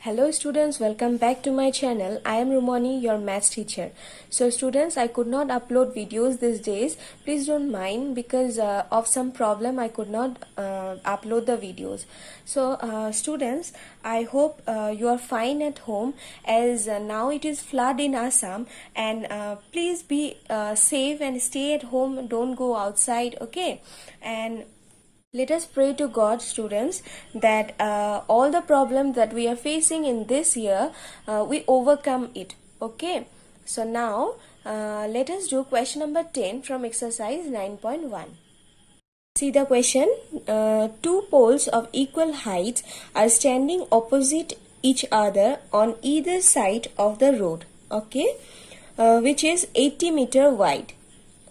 Hello students, welcome back to my channel. I am Rumani, your maths teacher. So students, I could not upload videos these days. Please don't mind because of some problem I could not upload the videos. So students, I hope you are fine at home as now it is flood in Assam, and please be safe and stay at home. Don't go outside, okay? And let us pray to God, students, that all the problems that we are facing in this year, we overcome it. Okay. So now, let us do question number 10 from exercise 9.1. See the question. Two poles of equal height are standing opposite each other on either side of the road. Okay. Which is 80 meter wide.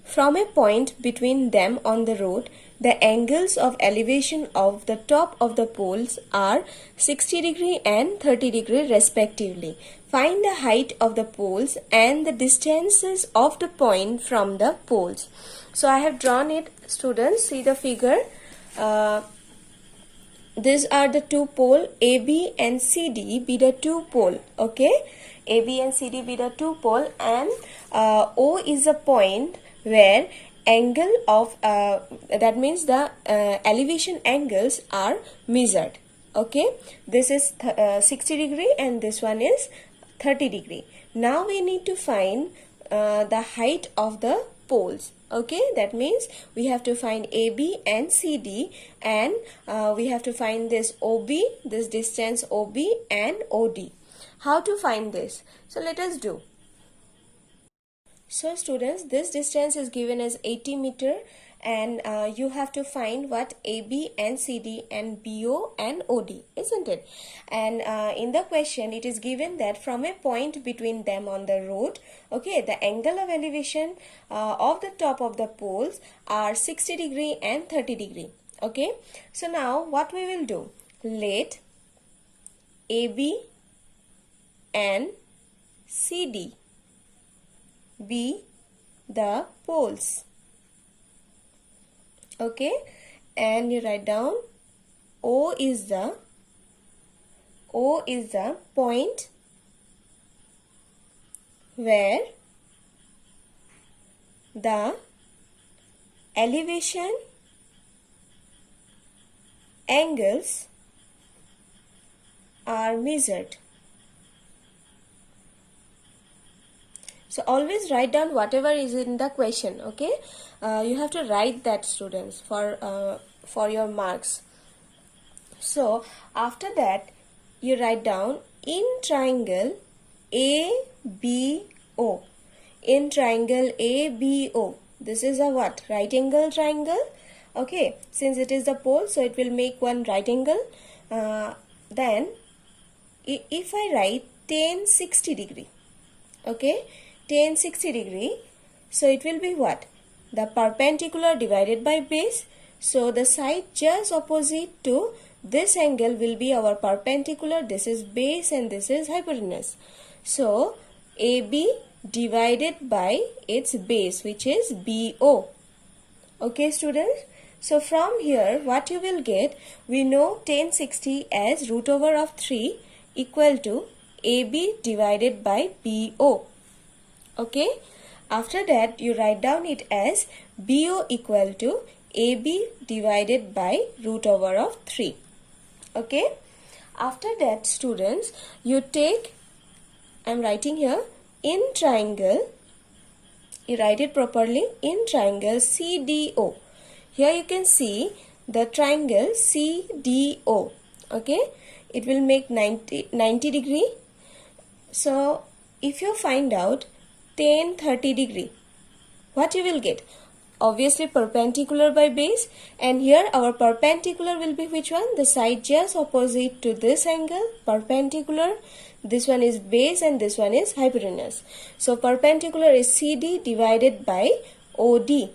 From a point between them on the road, the angles of elevation of the top of the poles are 60 degree and 30 degree respectively. Find the height of the poles and the distances of the point from the poles. So I have drawn it, students. See the figure. These are the two poles, AB and CD be the two poles. Okay, AB and CD be the two poles, and O is a point where angle of that means the elevation angles are measured. Okay, this is 60 degree and this one is 30 degree. Now we need to find the height of the poles. Okay, that means we have to find AB and CD, and we have to find this OB, this distance OB and OD. How to find this? So let us do. So students, this distance is given as 80 meter, and you have to find what AB and CD and BO and OD, isn't it? And in the question it is given that from a point between them on the road, okay, the angle of elevation of the top of the poles are 60 degree and 30 degree. Okay, so now what we will do, let AB and CD be the poles. Okay, and you write down O is the point where the elevation angles are measured. So always write down whatever is in the question. Okay, you have to write that, students, for your marks. So after that you write down in triangle ABO. In triangle ABO, this is a what? Right angle triangle. Okay, since it is the pole, so it will make one right angle. Then if I write tan 60 degree, okay, tan 60 degree, so it will be what? The perpendicular divided by base. So the side just opposite to this angle will be our perpendicular. This is base and this is hypotenuse. So AB divided by its base, which is BO. Okay, students. So from here what you will get, we know tan 60 as root over of 3 equal to AB divided by BO. Okay, after that you write down it as BO equal to AB divided by root over of 3. Okay, after that, students, you take, I am writing here, in triangle, you write it properly, in triangle CDO. Here you can see the triangle CDO. Okay, it will make 90 degree. So if you find out tan 30 degree, what you will get? Obviously perpendicular by base, and here our perpendicular will be which one? The side just opposite to this angle, perpendicular. This one is base and this one is hypotenuse. So perpendicular is CD divided by OD.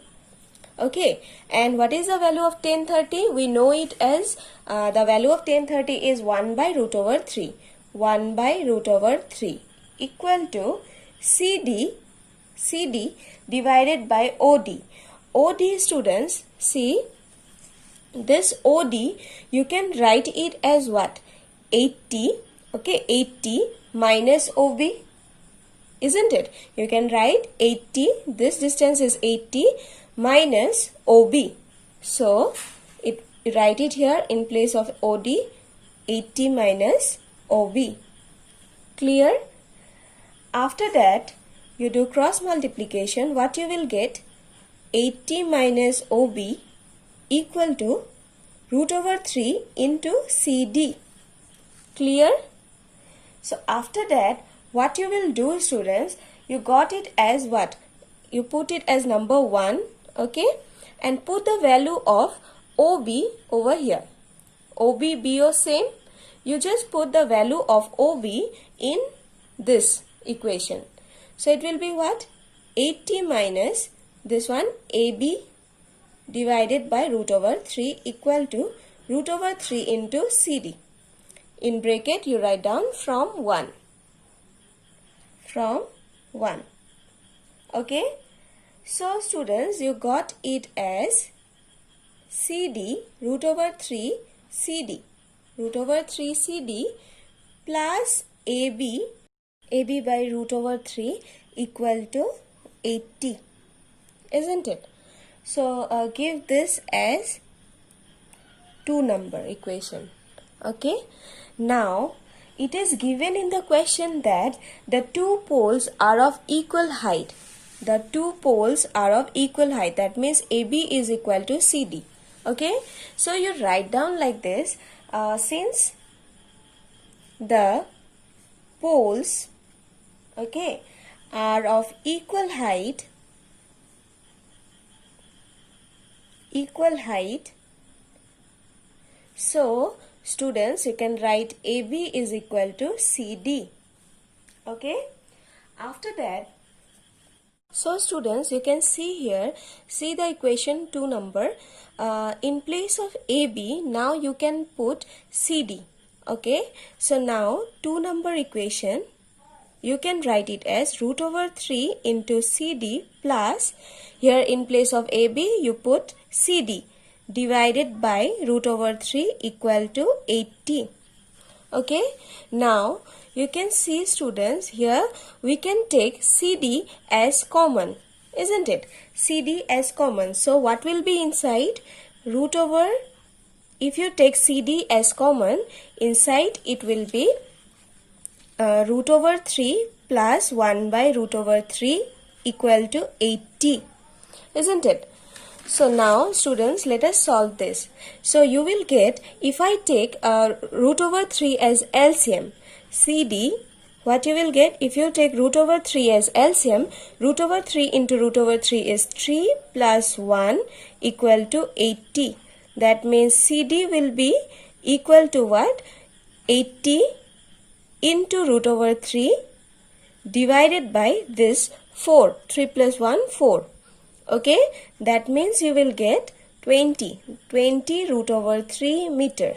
Okay, and what is the value of tan 30? We know it as the value of tan 30 is 1 by root over 3. 1 by root over 3 equal to CD divided by OD. OD, students, see this OD, you can write it as what? 80. Okay, 80 minus OB, isn't it? You can write 80, this distance is 80 minus OB. So, write it here in place of OD, 80 minus OB. Clear? After that, you do cross multiplication. What you will get? 80 minus OB equal to root over 3 into CD. Clear? So after that, what you will do, students, you got it as what? You put it as number 1, okay? And put the value of OB over here. OB, BO same. You just put the value of OB in this equation. So it will be what? 80 minus this one AB divided by root over 3 equal to root over 3 into CD. In bracket you write down from 1. From 1. Okay. So students, you got it as CD root over 3 CD. Root over 3 CD plus AB by root over 3 equal to 80. Isn't it? So give this as 2 number equation. Okay. Now it is given in the question that the two poles are of equal height. The two poles are of equal height. That means AB is equal to CD. Okay. So you write down like this. Since the poles, okay, are of equal height, so students, you can write AB is equal to CD. Okay. After that, so students, you can see here, see the equation 2 number. In place of AB, now you can put CD. Okay. So now 2 number equation, you can write it as root over 3 into CD plus, here in place of AB you put CD divided by root over 3 equal to 80. Okay. Now you can see, students, here we can take CD as common, isn't it? CD as common. So what will be inside? Root over, if you take CD as common, inside it will be root over 3 plus 1 by root over 3 equal to 80. Isn't it? So now students, let us solve this. So you will get, if I take root over 3 as LCM, CD, what you will get, if you take root over 3 as LCM, root over 3 into root over 3 is 3 plus 1 equal to 80. That means CD will be equal to what? 80 into root over 3 divided by this 4. 3 plus 1, 4. Okay, that means you will get 20 root over 3 meter.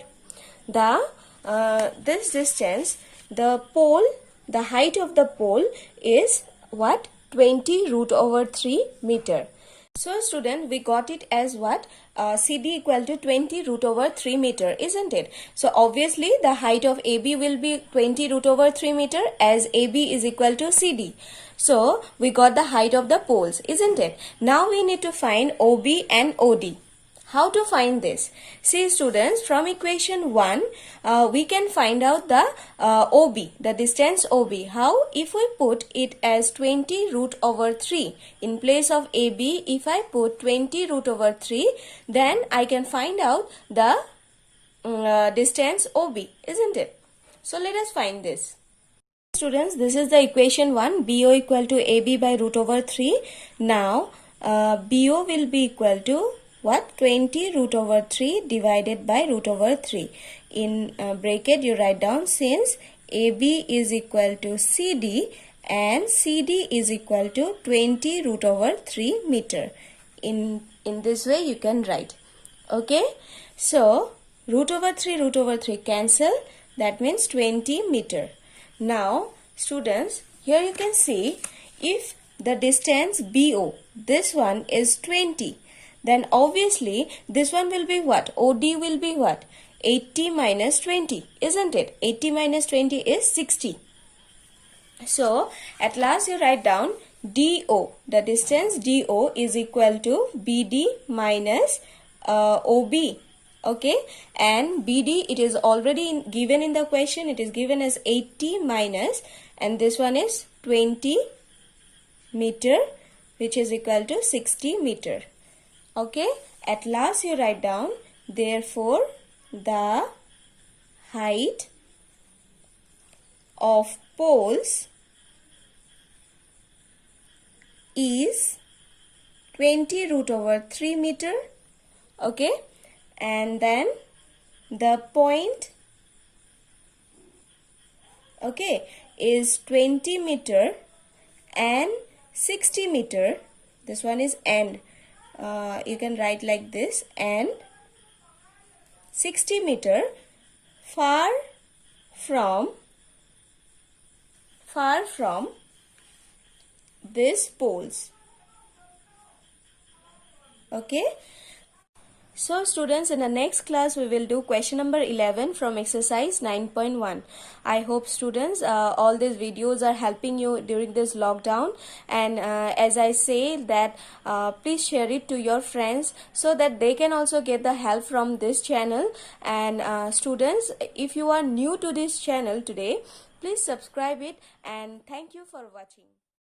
This distance, the pole, the height of the pole is what? 20 root over 3 meter. So student, we got it as what? CD equal to 20 root over 3 meter, isn't it? So obviously the height of AB will be 20 root over 3 meter, as AB is equal to CD. So we got the height of the poles, isn't it? Now we need to find OB and OD. How to find this? See students, from equation 1, we can find out the OB, the distance OB. How? If we put it as 20 root over 3, in place of AB, if I put 20 root over 3, then I can find out the distance OB, isn't it? So let us find this. Students, this is the equation 1, BO equal to AB by root over 3. Now, BO will be equal to what? 20 root over 3 divided by root over 3. In bracket you write down, since AB is equal to CD and CD is equal to 20 root over 3 meter. In this way you can write. Okay. So root over 3 cancel. That means 20 meter. Now students, here you can see, if the distance BO, this one is 20, then obviously this one will be what? OD will be what? 80 minus 20, isn't it? 80 minus 20 is 60. So at last you write down DO. The distance DO is equal to BD minus OB. Okay, and BD, it is already given in the question. It is given as 80 minus, and this one is 20 meter, which is equal to 60 meter. Okay, at last you write down, therefore the height of poles is 20 root over 3 meter. Okay, and then the point, okay, is 20 meter and 60 meter. This one is and. You can write like this, and 60 meter far from these poles. Okay. So students, in the next class we will do question number 11 from exercise 9.1. I hope students all these videos are helping you during this lockdown, and as I say that please share it to your friends so that they can also get the help from this channel. And students, if you are new to this channel today, please subscribe it, and thank you for watching.